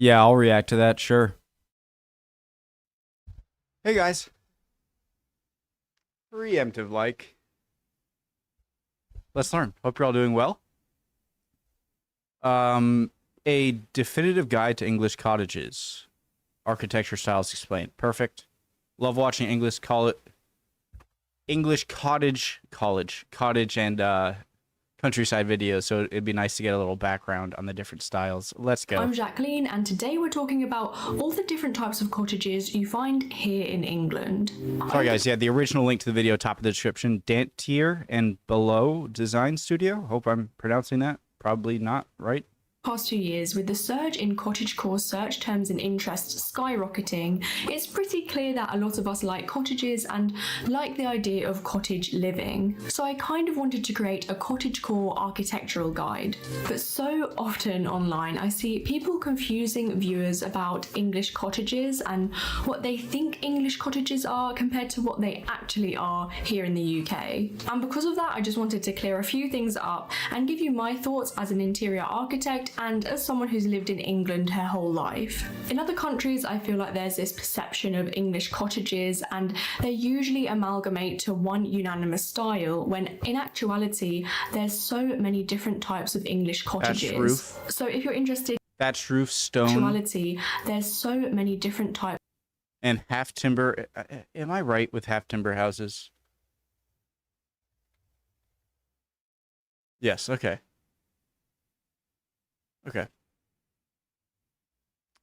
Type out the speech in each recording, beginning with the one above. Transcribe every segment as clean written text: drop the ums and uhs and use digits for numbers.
Yeah, I'll react to that, sure. Hey guys. Preemptive like. Let's learn. Hope you're all doing well. Um, a definitive guide to English cottages. Architecture styles explained. Perfect. Love watching English cottage and countryside videos, so it'd be nice to get a little background on the different styles. Let's go. I'm Jacqueline, and today we're talking about all the different types of cottages you find here in England. Sorry guys, yeah, the original link to the video top of the description. Dantier and Below Design Studio. Hope I'm pronouncing that. Probably not, right? Past 2 years, with the surge in cottagecore search terms and interest skyrocketing, it's pretty clear that a lot of us like cottages and like the idea of cottage living. So I kind of wanted to create a cottagecore architectural guide. But so often online I see people confusing viewers about English cottages and what they think English cottages are compared to what they actually are here in the UK. And because of that, I just wanted to clear a few things up and give you my thoughts as an interior architect and as someone who's lived in England her whole life. In other countries, I feel like there's this perception of English cottages and they usually amalgamate to one unanimous style when in actuality there's so many different types of English cottages. Thatched roof. So if you're interested Thatched roof, stone. in actuality, there's so many different types. And half timber. Am I right with half timber houses? Yes, okay. Okay.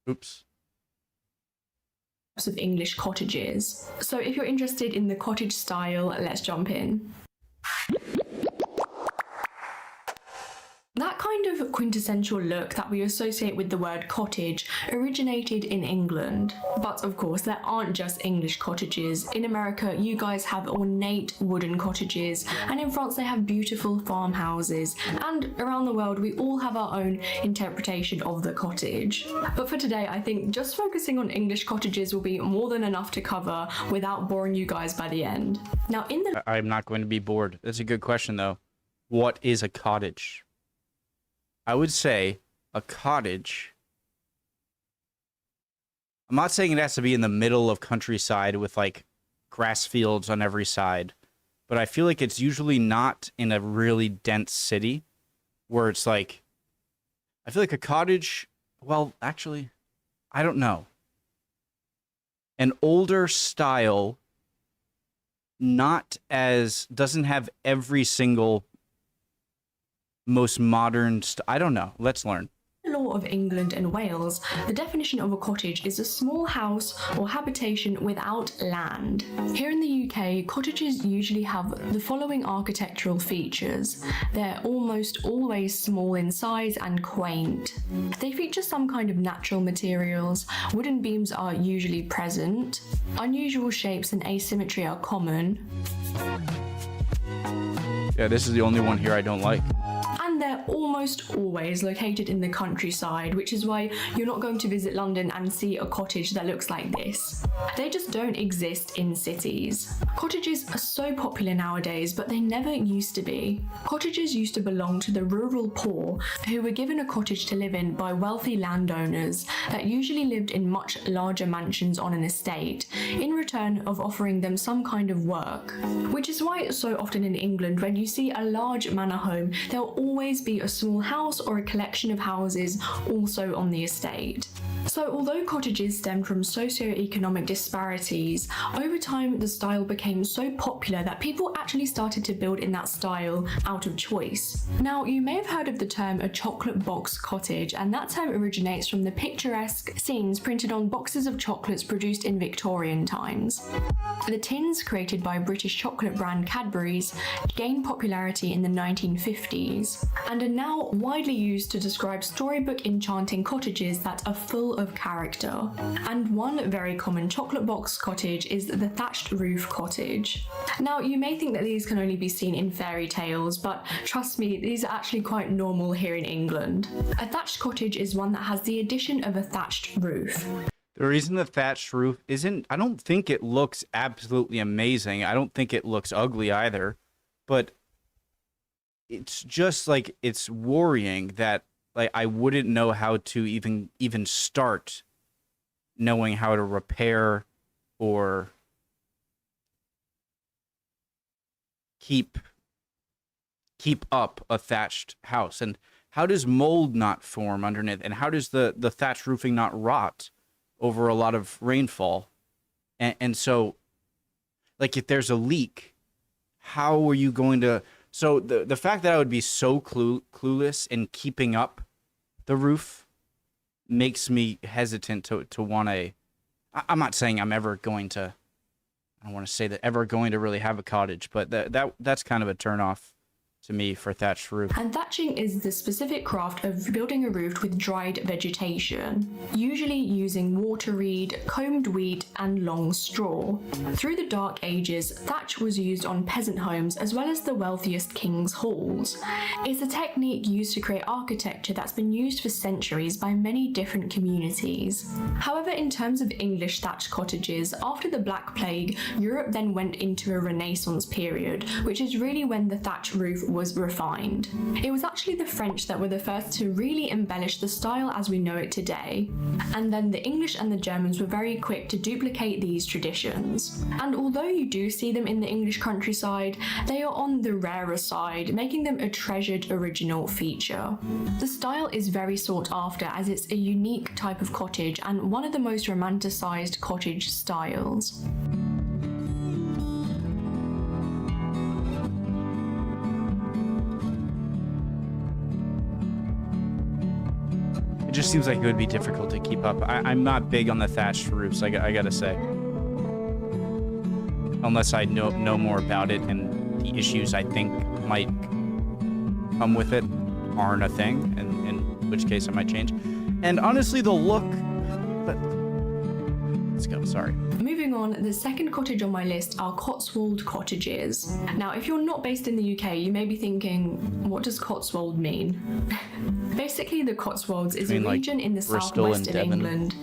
Oops. Of English cottages. So if you're interested in the cottage style, let's jump in. That kind of quintessential look that we associate with the word cottage originated in England. But of course, there aren't just English cottages. In America, you guys have ornate wooden cottages, and in France they have beautiful farmhouses, and around the world we all have our own interpretation of the cottage. But for today, I think just focusing on English cottages will be more than enough to cover without boring you guys by the end. Now in the I'm not going to be bored. That's a good question, though. What is a cottage? I would say a cottage. I'm not saying it has to be in the middle of countryside with like grass fields on every side, but I feel like it's usually not in a really dense city where it's like, I feel like a cottage, well, actually, I don't know. An older style, doesn't have every single most modern I don't know. Let's learn. law of England and Wales, the definition of a cottage is a small house or habitation without land. Here in the UK, cottages usually have the following architectural features. They're almost always small in size and quaint. They feature some kind of natural materials, wooden beams are usually present, unusual shapes and asymmetry are common. Yeah, this is the only one here I don't like. And they're almost always located in the countryside, which is why you're not going to visit London and see a cottage that looks like this. They just don't exist in cities. Cottages are so popular nowadays, but they never used to be. Cottages used to belong to the rural poor, who were given a cottage to live in by wealthy landowners that usually lived in much larger mansions on an estate, in return of offering them some kind of work. Which is why so often in England, when you see a large manor home, there'll always be a small house or a collection of houses also on the estate. So although cottages stemmed from socio-economic disparities, over time the style became so popular that people actually started to build in that style out of choice. Now, you may have heard of the term a chocolate box cottage, and that term originates from the picturesque scenes printed on boxes of chocolates produced in Victorian times. The tins, created by British chocolate brand Cadbury's, gained popularity in the 1950s, and are now widely used to describe storybook enchanting cottages that are full of character. And one very common chocolate box cottage is the thatched roof cottage. Now, you may think that these can only be seen in fairy tales, but trust me, these are actually quite normal here in England. A thatched cottage is one that has the addition of a thatched roof. The reason the thatched roof I don't think it looks absolutely amazing. I don't think it looks ugly either, but it's just like, it's worrying that like I wouldn't know how to even start knowing how to repair or keep up a thatched house. And how does mold not form underneath? And how does the thatch roofing not rot over a lot of rainfall? And so, like, if there's a leak, how are you going to... So the fact that I would be so clueless in keeping up the roof makes me hesitant to want to... I'm not saying I'm ever going to... I don't want to say that ever going to really have a cottage, but that's kind of a turnoff to me for thatched roof. And thatching is the specific craft of building a roof with dried vegetation, usually using water reed, combed wheat, and long straw. Through the Dark Ages, thatch was used on peasant homes as well as the wealthiest kings' halls. It's a technique used to create architecture that's been used for centuries by many different communities. However, in terms of English thatched cottages, after the Black Plague, Europe then went into a Renaissance period, which is really when the thatch roof was refined. It was actually the French that were the first to really embellish the style as we know it today. And then the English and the Germans were very quick to duplicate these traditions. And although you do see them in the English countryside, they are on the rarer side, making them a treasured original feature. The style is very sought after as it's a unique type of cottage and one of the most romanticized cottage styles. It just seems like it would be difficult to keep up. I'm not big on the thatched roofs, I gotta say. Unless I know more about it and the issues I think might come with it aren't a thing, and in which case I might change. And honestly, the look... But let's go, sorry. Moving on, the second cottage on my list are Cotswold Cottages. Now, if you're not based in the UK, you may be thinking, what does Cotswold mean? Basically, the Cotswolds is a region in the southwest of England,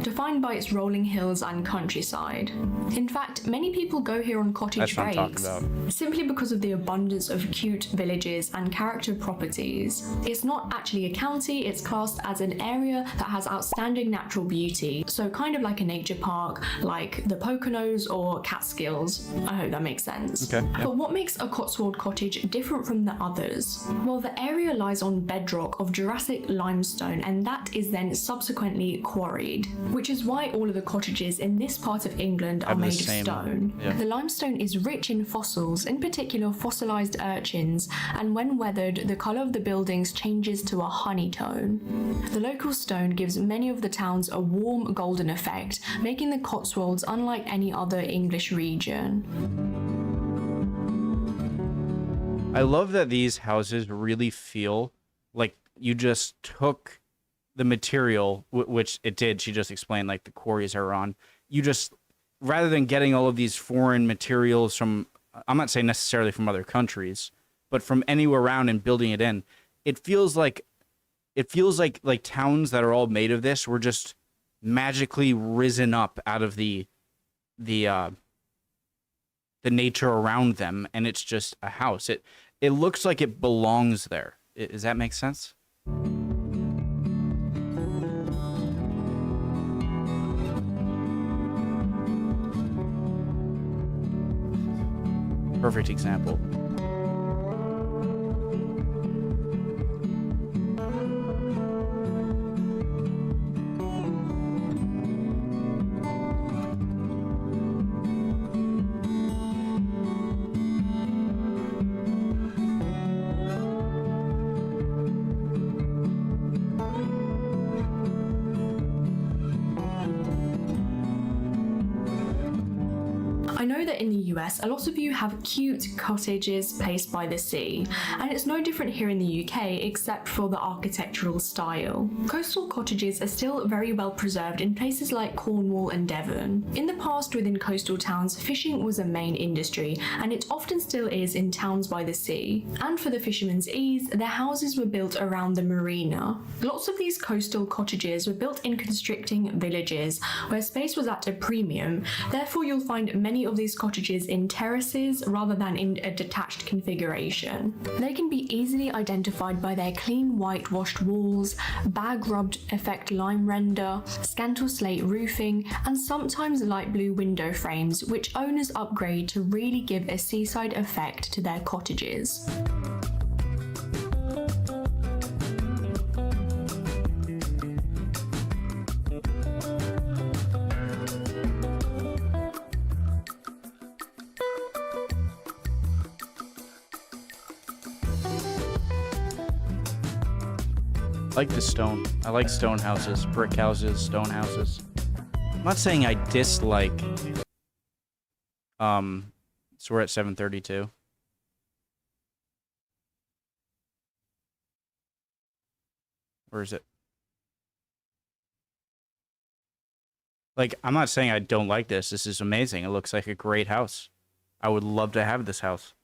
defined by its rolling hills and countryside. In fact, many people go here on cottage breaks, simply because of the abundance of cute villages and character properties. It's not actually a county, it's classed as an area that has outstanding natural beauty, so kind of like a nature park, like the Poconos or Catskills. I hope that makes sense. Okay, yeah. But what makes a Cotswold cottage different from the others? Well, the area lies on bedrock of Jurassic limestone, and that is then subsequently quarried, which is why all of the cottages in this part of England are made of stone. Yeah. The limestone is rich in fossils, in particular fossilized urchins, and when weathered, the color of the buildings changes to a honey tone. The local stone gives many of the towns a warm golden effect, making the Cotswolds unlike any other English region. I love that these houses really feel like you just took the material, which it did, she just explained, like the quarries are on. You just, rather than getting all of these foreign materials from, I'm not saying necessarily from other countries, but from anywhere around and building it in, it feels like towns that are all made of this were just magically risen up out of the nature around them, and it's just a house. It looks like it belongs there. Does that make sense? Perfect example. I know that in the US, a lot of you have cute cottages placed by the sea, and it's no different here in the UK except for the architectural style. Coastal cottages are still very well preserved in places like Cornwall and Devon. In the past, within coastal towns, fishing was a main industry, and it often still is in towns by the sea. And for the fishermen's ease, their houses were built around the marina. Lots of these coastal cottages were built in constricting villages, where space was at a premium, therefore you'll find many of of these cottages in terraces rather than in a detached configuration. They can be easily identified by their clean whitewashed walls, bag rubbed effect lime render, scantal slate roofing, and sometimes light blue window frames, which owners upgrade to really give a seaside effect to their cottages. I like the stone. I like stone houses, brick houses, stone houses. I'm not saying I dislike. So we're at 7:32. Where is it? Like, I'm not saying I don't like this. This is amazing. It looks like a great house. I would love to have this house.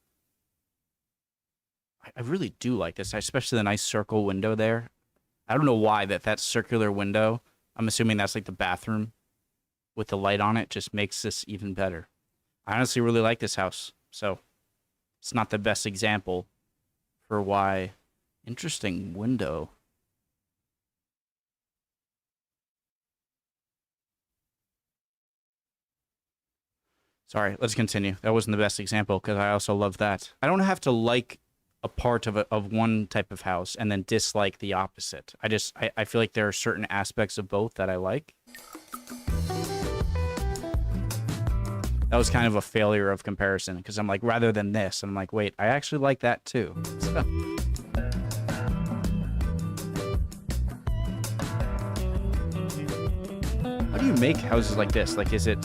I really do like this, especially the nice circle window there. I don't know why that circular window, I'm assuming that's like the bathroom with the light on it, just makes this even better. I honestly really like this house. So it's not the best example for why. Interesting window. Sorry, let's continue. That wasn't the best example because I also love that. I don't have to like a part of one type of house and then dislike the opposite. I feel like there are certain aspects of both that I like. That was kind of a failure of comparison because I'm like, rather than this, I'm like, wait, I actually like that too. So. How do you make houses like this? Like, is it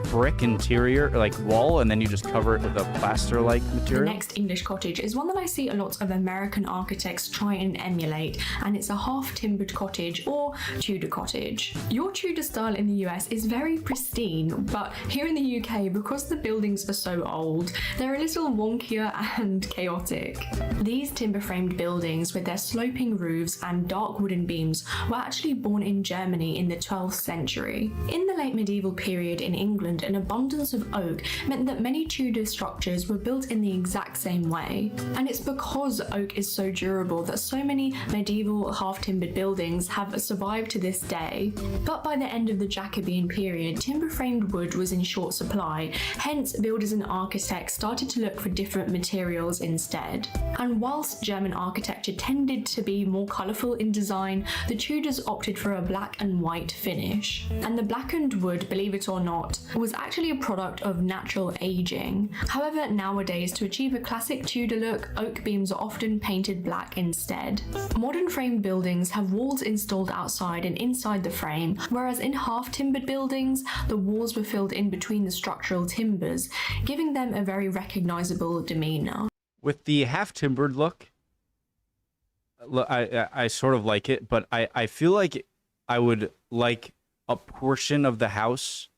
brick interior, like wall, and then you just cover it with a plaster-like material? The next English cottage is one that I see a lot of American architects try and emulate, and it's a half-timbered cottage or Tudor cottage. Your Tudor style in the US is very pristine, but here in the UK, because the buildings are so old, they're a little wonkier and chaotic. These timber-framed buildings with their sloping roofs and dark wooden beams were actually born in Germany in the 12th century. In the late medieval period in England, an abundance of oak meant that many Tudor structures were built in the exact same way. And it's because oak is so durable that so many medieval half-timbered buildings have survived to this day. But by the end of the Jacobean period, timber-framed wood was in short supply, hence builders and architects started to look for different materials instead. And whilst German architecture tended to be more colourful in design, the Tudors opted for a black and white finish. And the blackened wood, believe it or not, was actually a product of natural aging. However, nowadays, to achieve a classic Tudor look, oak beams are often painted black instead. Modern frame buildings have walls installed outside and inside the frame, whereas in half-timbered buildings, the walls were filled in between the structural timbers, giving them a very recognisable demeanour. With the half-timbered look, I sort of like it, but I feel like I would like a portion of the house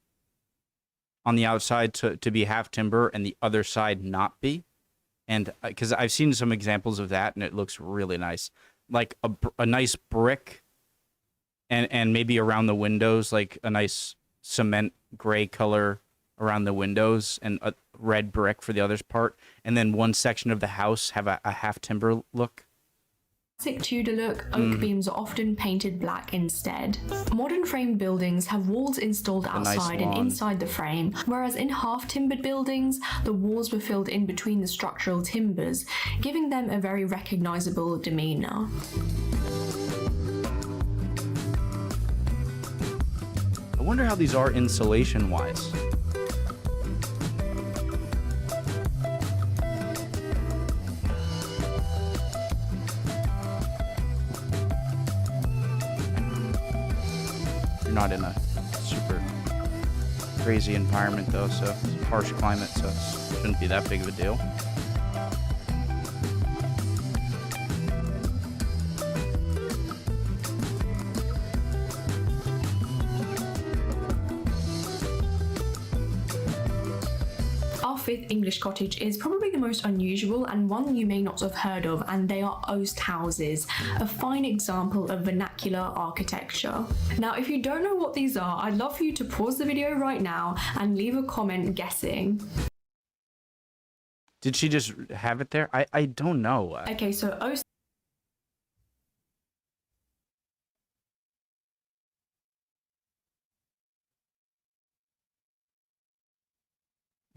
on the outside to be half timber and the other side not be. And because I've seen some examples of that and it looks really nice. Like a nice brick and maybe around the windows, like a nice cement gray color around the windows and a red brick for the other part. And then one section of the house have a half timber look. Classic Tudor look, oak beams are often painted black instead. Modern frame buildings have walls installed outside and inside the frame, whereas in half-timbered buildings, the walls were filled in between the structural timbers, giving them a very recognisable demeanour. I wonder how these are insulation-wise. Not in a super crazy environment though, so it's a harsh climate, so it shouldn't be that big of a deal. fifth English cottage is probably the most unusual and one you may not have heard of, and they are Oost Houses, a fine example of vernacular architecture. Now, if you don't know what these are, I'd love for you to pause the video right now and leave a comment guessing. Did she just have it there? I don't know. Okay, so Oost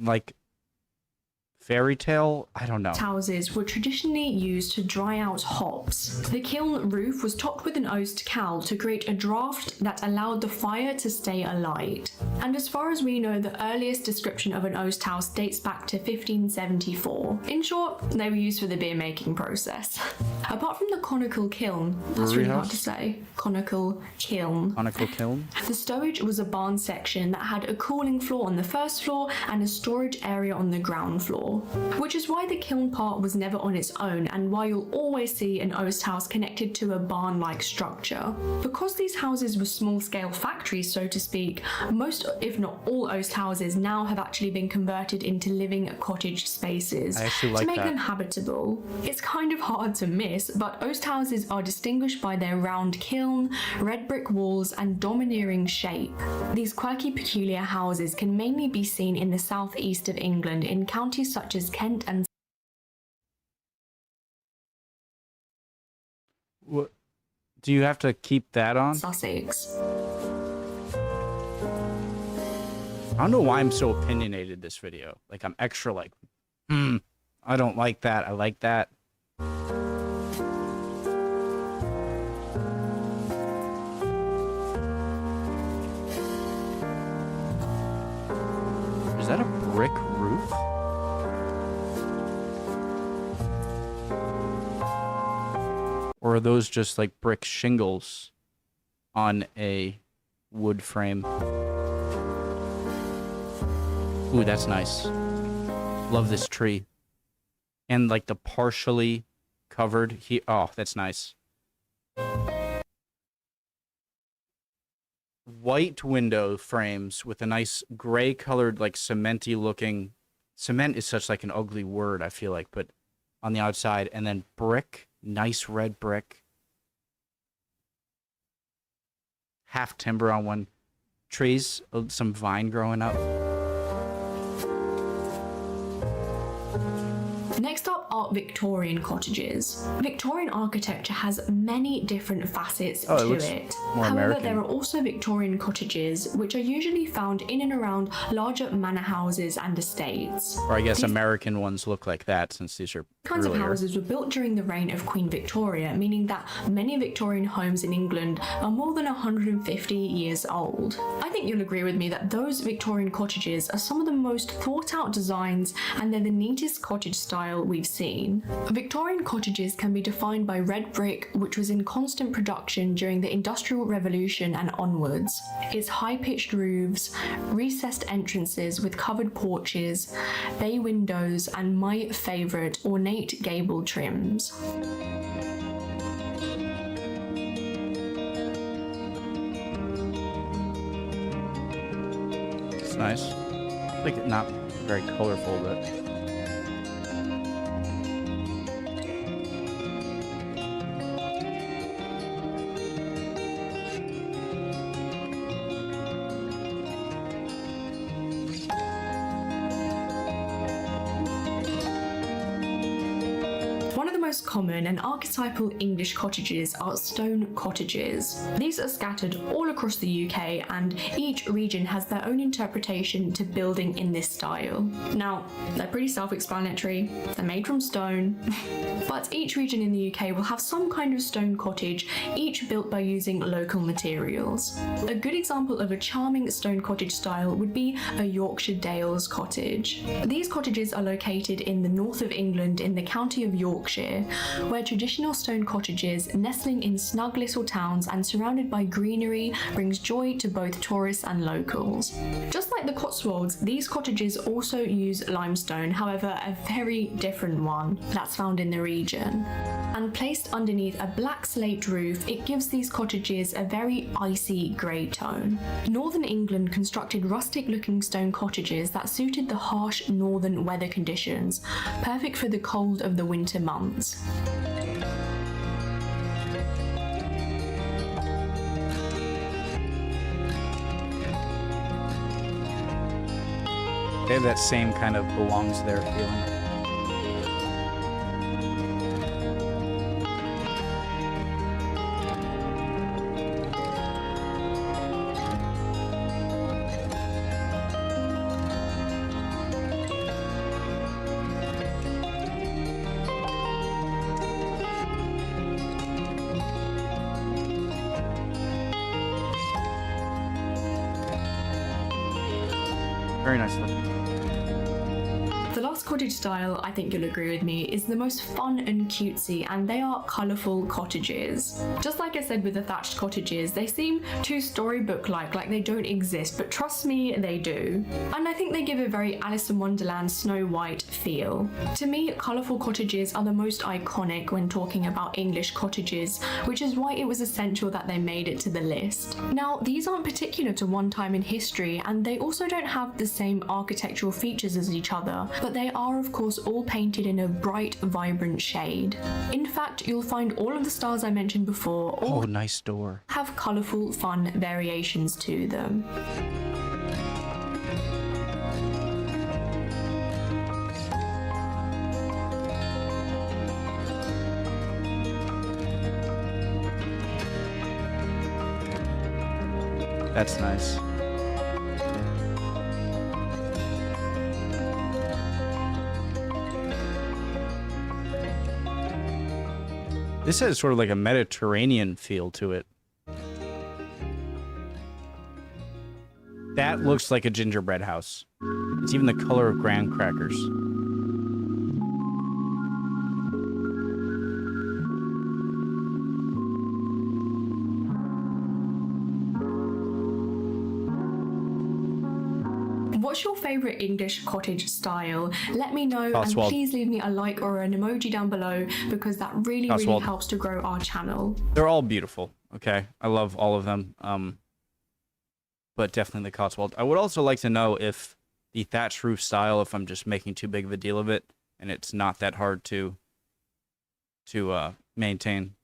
like fairy tale? I don't know. houses were traditionally used to dry out hops. The kiln roof was topped with an Oost cowl to create a draft that allowed the fire to stay alight. And as far as we know, the earliest description of an Oost house dates back to 1574. In short, they were used for the beer making process. Apart from the conical kiln, that's really hard to say, conical kiln. Conical kiln? The stowage was a barn section that had a cooling floor on the first floor and a storage area on the ground floor. Which is why the kiln part was never on its own, and why you'll always see an Oost house connected to a barn-like structure. Because these houses were small-scale factories, so to speak, most, if not all, Oost houses now have actually been converted into living cottage spaces to make them habitable. It's kind of hard to miss, but Oost houses are distinguished by their round kiln, red brick walls, and domineering shape. These quirky, peculiar houses can mainly be seen in the southeast of England in counties such as Kent and What? Do you have to keep that on? Sussex. I don't know why I'm so opinionated this video. Like, I'm extra like, I don't like that. I like that. Is that a brick roof? Or are those just like brick shingles on a wood frame? Ooh, that's nice. Love this tree. And like the partially covered here. Oh, that's nice. White window frames with a nice gray colored, like cementy looking. Cement is such like an ugly word, I feel like, but on the outside. And then brick. Nice red brick. Half timber on one. Trees, some vine growing up. Next up are Victorian cottages. Victorian architecture has many different facets to it. However, American. there are also Victorian cottages, which are usually found in and around larger manor houses and estates. Or I guess American ones look like that, since these are Kinds of earlier. houses were built during the reign of Queen Victoria, meaning that many Victorian homes in England are more than 150 years old. I think you'll agree with me that those Victorian cottages are some of the most thought out designs, and they're the neatest cottage style we've seen. Victorian cottages can be defined by red brick, which was in constant production during the Industrial Revolution and onwards. Its high-pitched roofs, recessed entrances with covered porches, bay windows, and my favourite, ornate gable trims. It's nice. Like, not very colorful, but... Most common and archetypal English cottages are stone cottages. These are scattered all across the UK, and each region has their own interpretation to building in this style. Now, they're pretty self-explanatory, they're made from stone, but each region in the UK will have some kind of stone cottage, each built by using local materials. A good example of a charming stone cottage style would be a Yorkshire Dales cottage. These cottages are located in the north of England in the county of Yorkshire, where traditional stone cottages, nestling in snug little towns and surrounded by greenery, brings joy to both tourists and locals. Just like the Cotswolds, these cottages also use limestone, however a very different one that's found in the region. And placed underneath a black slate roof, it gives these cottages a very icy grey tone. Northern England constructed rustic-looking stone cottages that suited the harsh northern weather conditions, perfect for the cold of the winter months. They have that same kind of belongs there feeling. Very nice looking. The last cottage style, I think you'll agree with me, is the most fun and cutesy, and they are colourful cottages. Just like I said with the thatched cottages, they seem too storybook-like they don't exist, but trust me, they do. And I think they give a very Alice in Wonderland Snow White feel. To me, colourful cottages are the most iconic when talking about English cottages, which is why it was essential that they made it to the list. Now, these aren't particular to one time in history, and they also don't have the same architectural features as each other, but they are of course all painted in a bright, vibrant shade. In fact, you'll find all of the styles I mentioned before all nice door. have colourful, fun variations to them. That's nice. This has sort of like a Mediterranean feel to it. That looks like a gingerbread house. It's even the color of graham crackers. What's your favourite English cottage style? Let me know, Cotswold. and please leave me a like or an emoji down below, because that really helps to grow our channel. They're all beautiful, okay? I love all of them, but definitely the Cotswold. I would also like to know if the thatch roof style, if I'm just making too big of a deal of it, and it's not that hard to maintain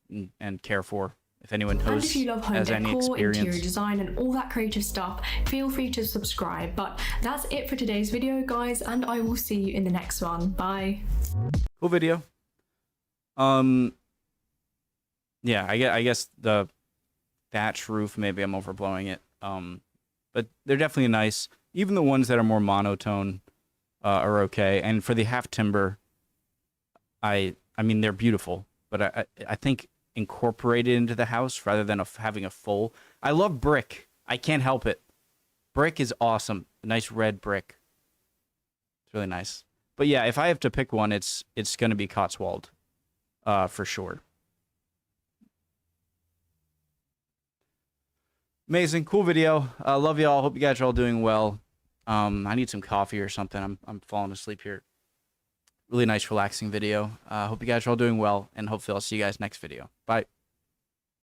and care for. If anyone And if you love home has any decor, experience. interior design, and all that creative stuff, feel free to subscribe. But that's it for today's video, guys, and I will see you in the next one. Bye. Cool video. Yeah, I guess the thatch roof, maybe I'm overblowing it. But they're definitely nice. Even the ones that are more monotone are okay. And for the half timber, I mean, they're beautiful, but I think incorporated into the house rather than having a full. I love brick. I can't help it. Brick is awesome. A nice red brick. It's really nice. But yeah, if I have to pick one, it's going to be Cotswold, for sure. Amazing, cool video. Love y'all. Hope you guys are all doing well. I need some coffee or something. I'm falling asleep here. Really nice, relaxing video. Hope you guys are all doing well, and hopefully I'll see you guys next video. Bye.